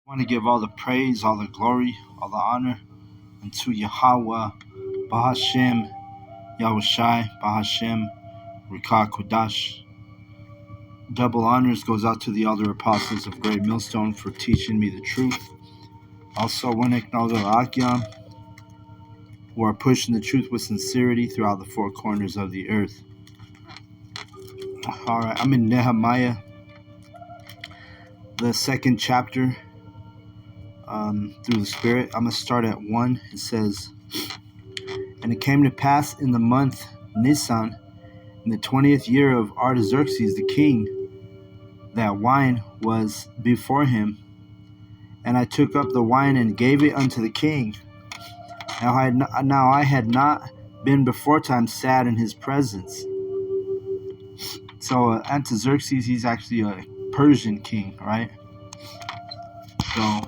I want to give all the praise, all the glory, all the honor unto Yahweh, Bahashem, Yahushai, Bahashem, Rika Kudash. Double honors goes out to the other apostles of Great Millstone for teaching me the truth. Also, I want to acknowledge the Akyam, who are pushing the truth with sincerity throughout the four corners of the earth. Alright, I'm in Nehemiah, the second chapter, through the Spirit. I'm going to start at 1. It says, "And it came to pass in the month Nisan, in the 20th year of Artaxerxes the king, that wine was before him. And I took up the wine and gave it unto the king. Now I had not been beforetime sad in his presence." So Artaxerxes, he's actually a Persian king, right? So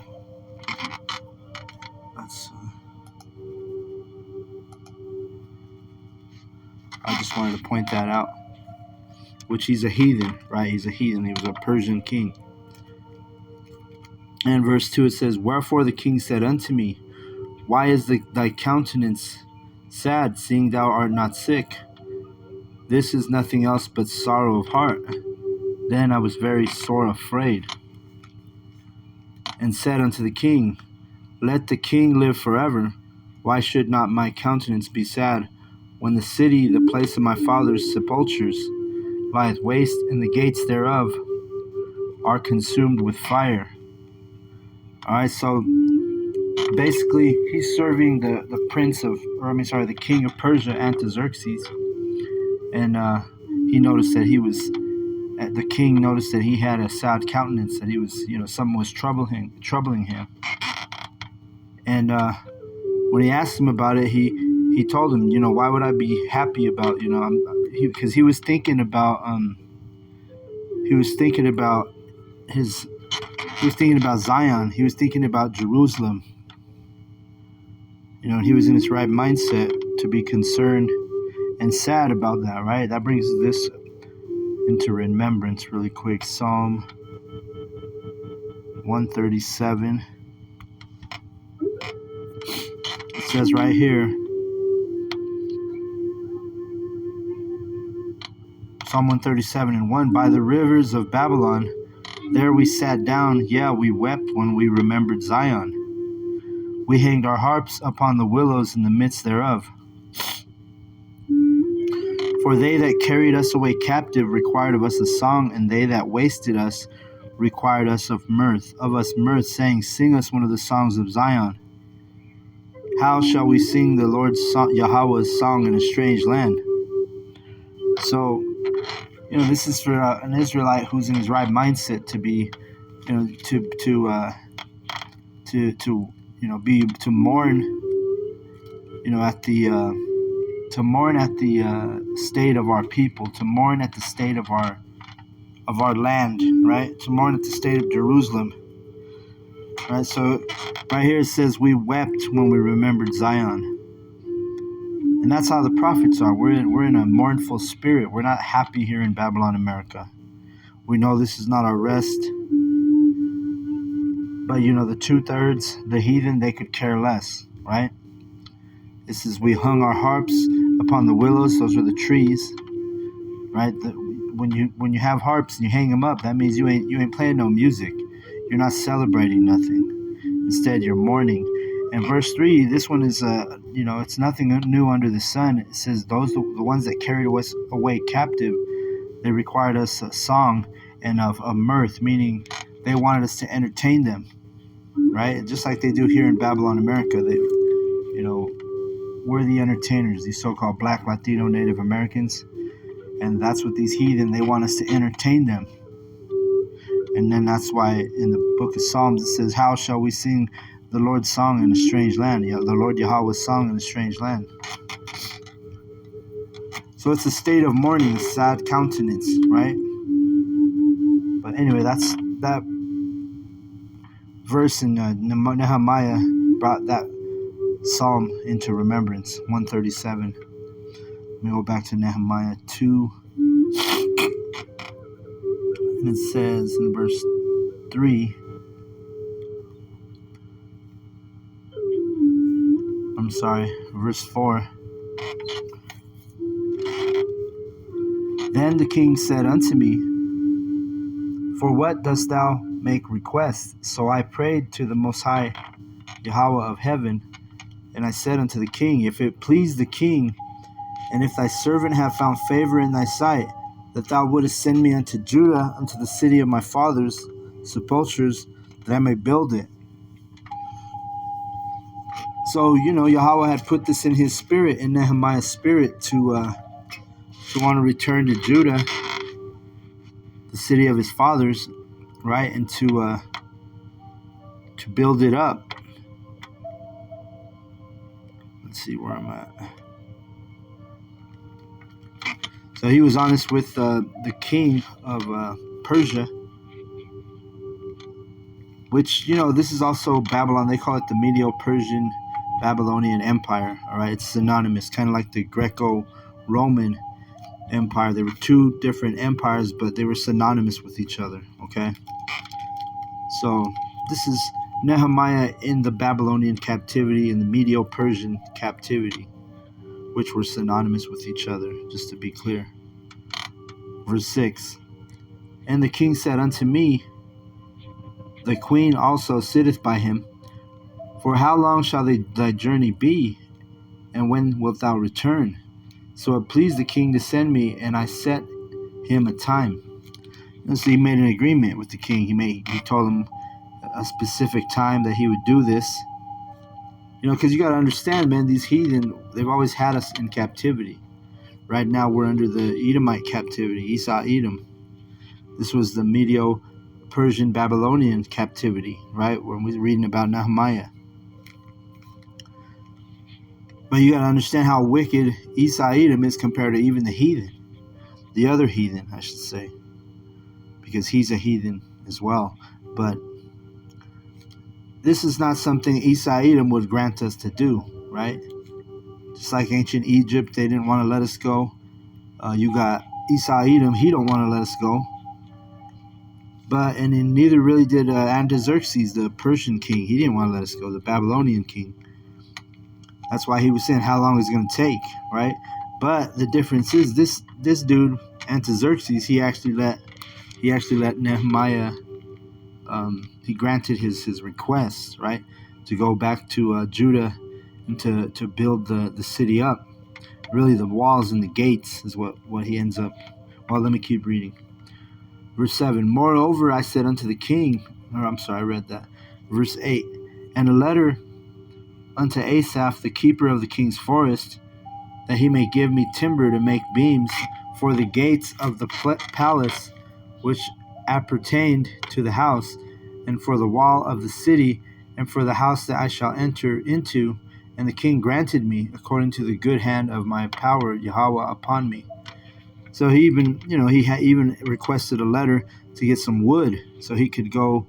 I just wanted to point that out. Which he's a heathen, right? He's a heathen. He was a Persian king. And verse 2 it says, "Wherefore the king said unto me, Why is thy countenance sad, seeing thou art not sick? This is nothing else but sorrow of heart. Then I was very sore afraid, and said unto the king, Let the king live forever. Why should not my countenance be sad, when the city, the place of my father's sepulchres, lieth waste, and the gates thereof are consumed with fire?" Alright, so basically he's serving the king of Persia, Artaxerxes, and the king noticed that he had a sad countenance, that he was, something was troubling him. And when he asked him about it, he told him, why would I be happy about, because he was thinking about Zion. He was thinking about Jerusalem. He was in his right mindset to be concerned and sad about that, right? That brings this into remembrance really quick. Psalm 137. It says right here, Psalm 137 and 1, "By the rivers of Babylon, there we sat down, we wept when we remembered Zion. We hanged our harps upon the willows in the midst thereof. For they that carried us away captive required of us a song, and they that wasted us required of us mirth, saying, Sing us one of the songs of Zion. How shall we sing the Lord's song, Yahweh's song in a strange land?" So, this is for an Israelite who's in his right mindset to be, to mourn, to mourn at the state of our people, to mourn at the state of our land, right? To mourn at the state of Jerusalem, right? So, right here it says, "We wept when we remembered Zion," and that's how the prophets are. We're in a mournful spirit. We're not happy here in Babylon, America. We know this is not our rest. But the 2/3, the heathen, they could care less, right? It says, "We hung our harps upon the willows." Those are the trees, right? When you have harps and you hang them up, that means you ain't playing no music. You're not celebrating nothing. Instead, you're mourning. And verse 3, this one is it's nothing new under the sun. It says, "Those the ones that carried us away captive, they required us a song and of mirth," meaning they wanted us to entertain them, right? Just like they do here in Babylon, America. They, we're the entertainers, these so-called Black, Latino, Native Americans, and that's what these heathen, they want us to entertain them. And then that's why in the book of Psalms it says, "How shall we sing the Lord's song in a strange land?" The Lord Yahweh's song in a strange land. So it's a state of mourning, a sad countenance, right? But anyway, that verse in Nehemiah brought that psalm into remembrance. 137. Let me go back to Nehemiah 2. And it says in verse 3, verse 4. Then the king said unto me, For what dost thou make request? So I prayed to the Most High Yahweh of heaven, and I said unto the king, If it please the king, and if thy servant have found favor in thy sight, that thou wouldest send me unto Judah, unto the city of my fathers' sepulchres, that I may build it. So, Yahweh had put this in his spirit, in Nehemiah's spirit, to want to return to Judah, the city of his fathers, right, and to build it up. Let's see where I'm at. So he was honest with the king of Persia, which, this is also Babylon. They call it the Medo-Persian Babylonian Empire. All right, it's synonymous, kind of like the Greco-Roman Empire. There were two different empires, but they were synonymous with each other. Okay, so this is Nehemiah in the Babylonian captivity and the Medo-Persian captivity, which were synonymous with each other, just to be clear. Verse 6. And the king said unto me, The queen also sitteth by him. For how long shall thy journey be, and when wilt thou return? So it pleased the king to send me, and I set him a time. And so he made an agreement with the king. He told him a specific time that he would do this. Because you got to understand, man, these heathen, they've always had us in captivity. Right now we're under the Edomite captivity, Esau Edom. This was the Medo-Persian Babylonian captivity, right? When we're reading about Nehemiah. But you got to understand how wicked Esau Edom is compared to even the heathen. The other heathen, I should say. Because he's a heathen as well. But this is not something Esau Edom would grant us to do, right? Just like ancient Egypt, they didn't want to let us go. You got Esau Edom, he don't want to let us go. And then neither really did Artaxerxes, the Persian king. He didn't want to let us go, the Babylonian king. That's why he was saying how long it's going to take, right? But the difference is this dude, Artaxerxes, he actually let Nehemiah, he granted his request, right? To go back to Judah and to build the city up. Really, the walls and the gates is what he ends up. Well, let me keep reading. Verse 7, Moreover, I said unto the king, I read that. Verse 8, And a letter unto Asaph, the keeper of the king's forest, that he may give me timber to make beams for the gates of the palace, which appertained to the house, and for the wall of the city, and for the house that I shall enter into. And the king granted me, according to the good hand of my power, Yahweh, upon me. So he even, he even requested a letter to get some wood so he could go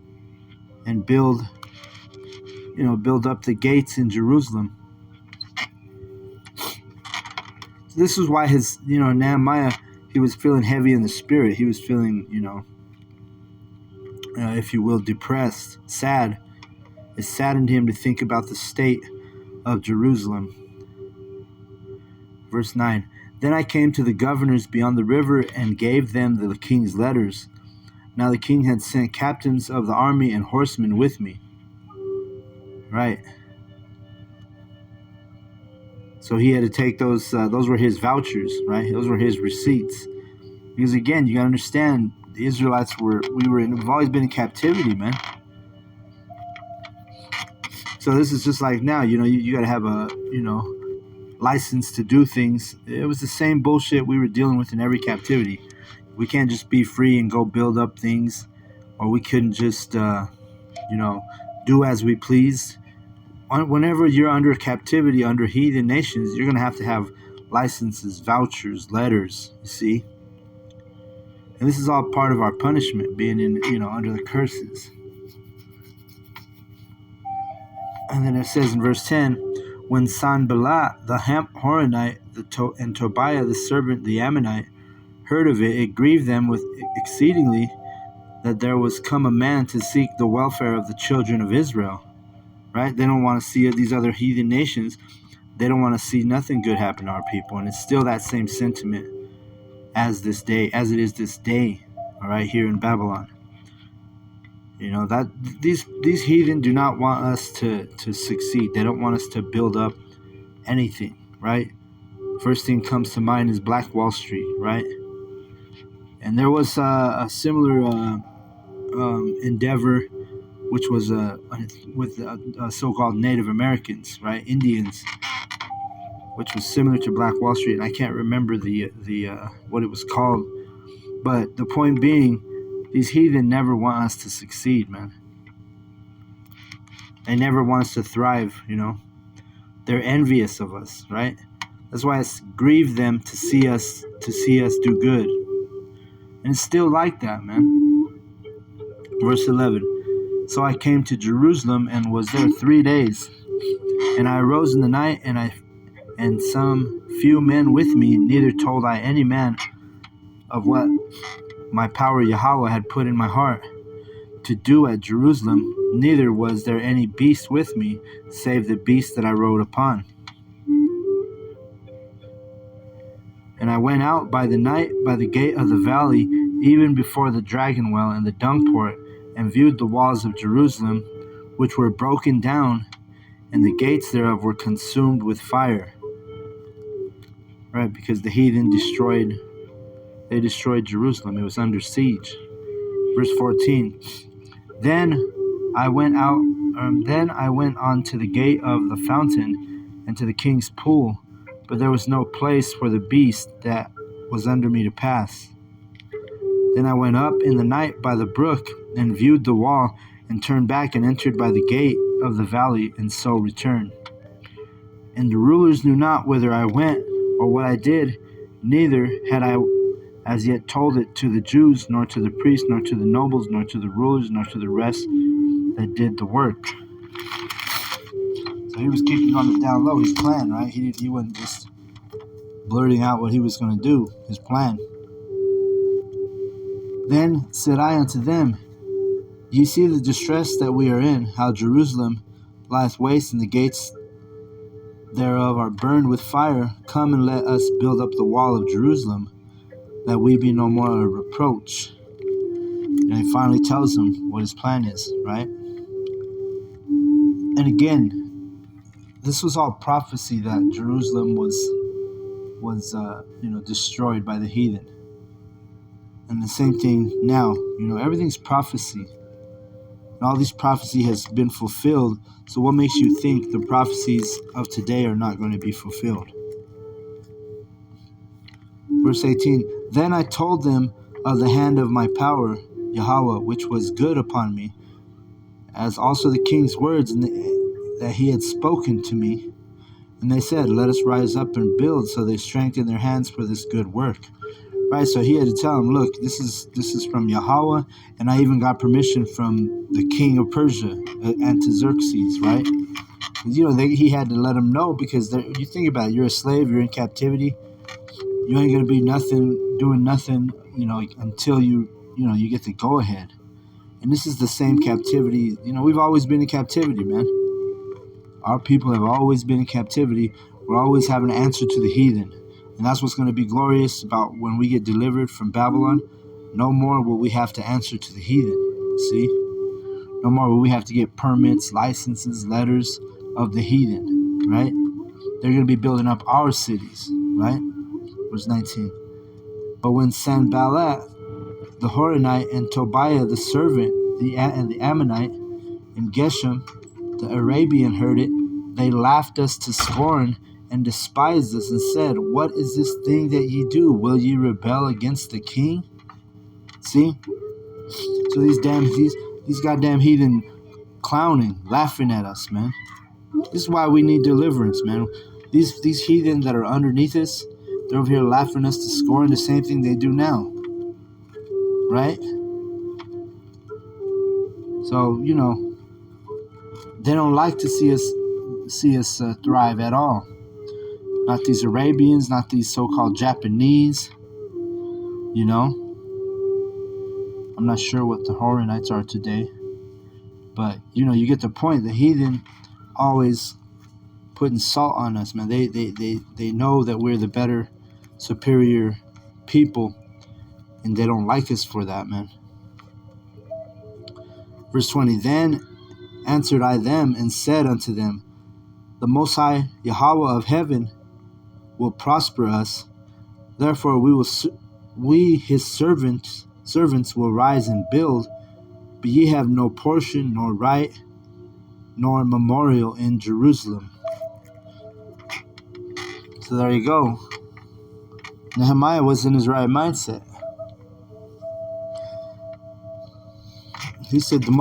and build up the gates in Jerusalem. So this is why Nehemiah, he was feeling heavy in the spirit. He was feeling, if you will, depressed, sad. It saddened him to think about the state of Jerusalem. Verse 9, Then I came to the governors beyond the river and gave them the king's letters. Now the king had sent captains of the army and horsemen with me. Right. So he had to take those were his vouchers, right? Those were his receipts. Because again, you got to understand, the Israelites we've always been in captivity, man. So this is just like now, you got to have a, license to do things. It was the same bullshit we were dealing with in every captivity. We can't just be free and go build up things, or we couldn't just, do as we please. Whenever you're under captivity, under heathen nations, you're going to have licenses, vouchers, letters, you see? And this is all part of our punishment, being under the curses. And then it says in verse 10, When Sanballat the Horonite and Tobiah the servant the Ammonite heard of it, it grieved them with exceedingly that there was come a man to seek the welfare of the children of Israel. Right? They don't want to see these other heathen nations. They don't want to see nothing good happen to our people, and it's still that same sentiment as it is this day, all right, here in Babylon. That these heathen do not want us to succeed. They don't want us to build up anything, right? First thing comes to mind is Black Wall Street, right? And there was a similar endeavor, which was with so-called Native Americans, right, Indians, which was similar to Black Wall Street. And I can't remember the what it was called, but the point being, these heathen never want us to succeed, man. They never want us to thrive. They're envious of us, right? That's why it's grieved them to see us do good. And it's still like that, man. Verse 11. So I came to Jerusalem and was there 3 days. And I arose in the night, and some few men with me, neither told I any man of what my power Yahweh had put in my heart to do at Jerusalem, neither was there any beast with me, save the beast that I rode upon. And I went out by the night by the gate of the valley, even before the dragon well and the dung port, and viewed the walls of Jerusalem, which were broken down, and the gates thereof were consumed with fire. Right, because the heathen destroyed Jerusalem. It was under siege. Verse 14. Then I went on to the gate of the fountain and to the king's pool, but there was no place for the beast that was under me to pass. Then I went up in the night by the brook and viewed the wall, and turned back and entered by the gate of the valley, and so returned. And the rulers knew not whither I went or what I did, neither had I as yet told it to the Jews, nor to the priests, nor to the nobles, nor to the rulers, nor to the rest that did the work. So he was keeping on the down low, his plan, right? He wasn't just blurting out what he was going to do, his plan. Then said I unto them, Ye see the distress that we are in, how Jerusalem lieth waste, and the gates thereof are burned with fire. Come and let us build up the wall of Jerusalem, that we be no more a reproach. And he finally tells them what his plan is, right? And again, this was all prophecy that Jerusalem was destroyed by the heathen. And the same thing now, everything's prophecy. And all these prophecy has been fulfilled. So what makes you think the prophecies of today are not going to be fulfilled? Verse 18, Then I told them of the hand of my power, Yahweh, which was good upon me, as also the king's words that he had spoken to me. And they said, Let us rise up and build. So they strengthened their hands for this good work. Right, so he had to tell them, look, this is from Yahweh, and I even got permission from the king of Persia, Artaxerxes, right? He had to let them know, because you think about it, you're a slave, you're in captivity, you ain't gonna be doing nothing, until you get the go ahead. And this is the same captivity. We've always been in captivity, man. Our people have always been in captivity. We're always having to answer to the heathen. And that's what's going to be glorious about when we get delivered from Babylon. No more will we have to answer to the heathen. See? No more will we have to get permits, licenses, letters of the heathen. Right? They're going to be building up our cities. Right? Verse 19. But when Sanballat, the Horonite, and Tobiah, the servant, and the Ammonite, and Geshem, the Arabian, heard it, they laughed us to scorn, and despised us, and said, What is this thing that ye do? Will ye rebel against the king? See? So these goddamn heathen clowning, laughing at us, man. This is why we need deliverance, man. These heathen that are underneath us, they're over here laughing us to scorn, the same thing they do now. Right? So, they don't like to see us thrive at all. Not these Arabians, not these so-called Japanese. I'm not sure what the Horonites are today. But, you get the point. The heathen always putting salt on us, man. They know that we're the better, superior people, and they don't like us for that, man. Verse 20, then answered I them and said unto them, the Most High Yahweh of heaven will prosper us. Therefore we his servants will rise and build, but ye have no portion, nor right, nor memorial in Jerusalem. So there you go. Nehemiah was in his right mindset. He said, the